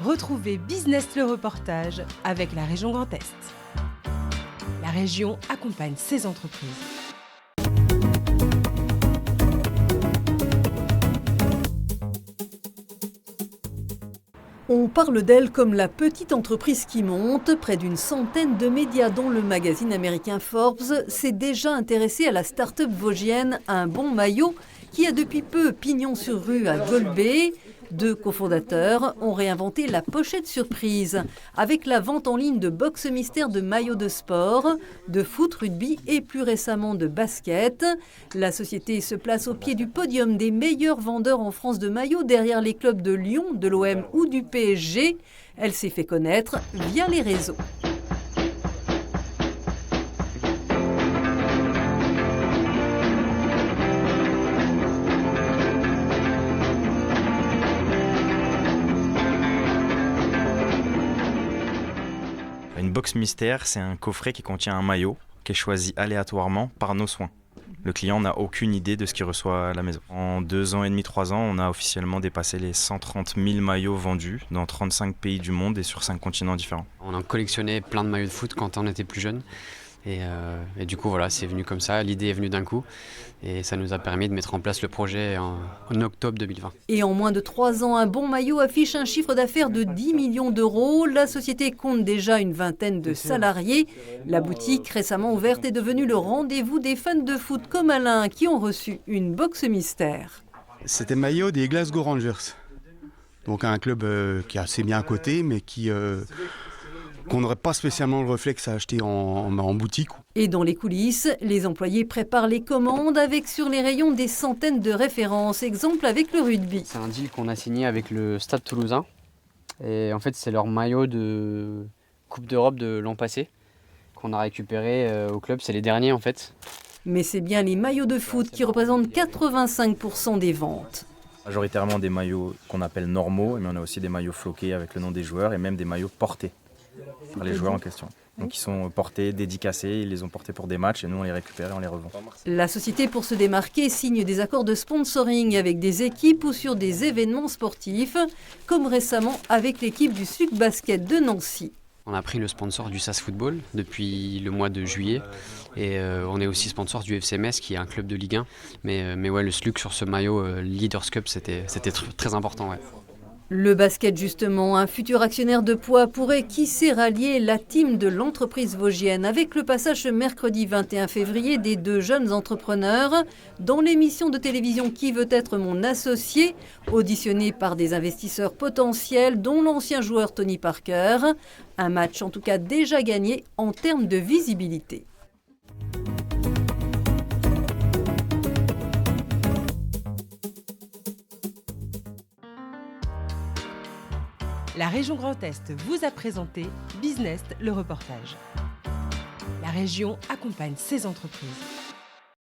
Retrouvez Business le reportage avec la région Grand Est. La région accompagne ses entreprises. On parle d'elle comme la petite entreprise qui monte. Près d'une centaine de médias, dont le magazine américain Forbes, s'est déjà intéressé à la start-up vosgienne Un Bon Maillot, qui a depuis peu pignon sur rue à Golbet. Deux cofondateurs ont réinventé la pochette surprise avec la vente en ligne de box mystères de maillots de sport, de foot, rugby et plus récemment de basket. La société se place au pied du podium des meilleurs vendeurs en France de maillots derrière les clubs de Lyon, de l'OM ou du PSG. Elle s'est fait connaître via les réseaux. Une box mystère, c'est un coffret qui contient un maillot qui est choisi aléatoirement par nos soins. Le client n'a aucune idée de ce qu'il reçoit à la maison. En 2 ans et demi, 3 ans, on a officiellement dépassé les 130 000 maillots vendus dans 35 pays du monde et sur 5 continents différents. On a collectionné plein de maillots de foot quand on était plus jeune. Et du coup, voilà, c'est venu comme ça. L'idée est venue d'un coup. Et ça nous a permis de mettre en place le projet en octobre 2020. Et en moins de 3 ans, Un Bon Maillot affiche un chiffre d'affaires de 10 millions d'euros. La société compte déjà une vingtaine de salariés. La boutique, récemment ouverte, est devenue le rendez-vous des fans de foot comme Alain, qui ont reçu une box mystère. C'était le maillot des Glasgow Rangers. Donc un club qui est assez bien coté, mais qu'on n'aurait pas spécialement le réflexe à acheter en boutique. Et dans les coulisses, les employés préparent les commandes avec sur les rayons des centaines de références. Exemple avec le rugby. C'est un deal qu'on a signé avec le Stade Toulousain. Et en fait, c'est leur maillot de Coupe d'Europe de l'an passé qu'on a récupéré au club. C'est les derniers en fait. Mais c'est bien les maillots de foot qui représentent 85% des ventes. Majoritairement des maillots qu'on appelle normaux, mais on a aussi des maillots floqués avec le nom des joueurs et même des maillots portés par les joueurs en question. Donc ils sont portés, dédicacés, ils les ont portés pour des matchs et nous on les récupère et on les revend. La société, pour se démarquer, signe des accords de sponsoring avec des équipes ou sur des événements sportifs, comme récemment avec l'équipe du SUC Basket de Nancy. On a pris le sponsor du SAS Football depuis le mois de juillet et on est aussi sponsor du FC Metz qui est un club de Ligue 1. Mais ouais, le SLUC sur ce maillot Leaders Cup c'était très important. Ouais. Le basket justement, un futur actionnaire de poids pourrait qui sait rallier la team de l'entreprise vosgienne avec le passage ce mercredi 21 février des deux jeunes entrepreneurs dans l'émission de télévision Qui veut être mon associé, auditionné par des investisseurs potentiels dont l'ancien joueur Tony Parker. Un match en tout cas déjà gagné en termes de visibilité. La région Grand Est vous a présenté Business le reportage. La région accompagne ses entreprises.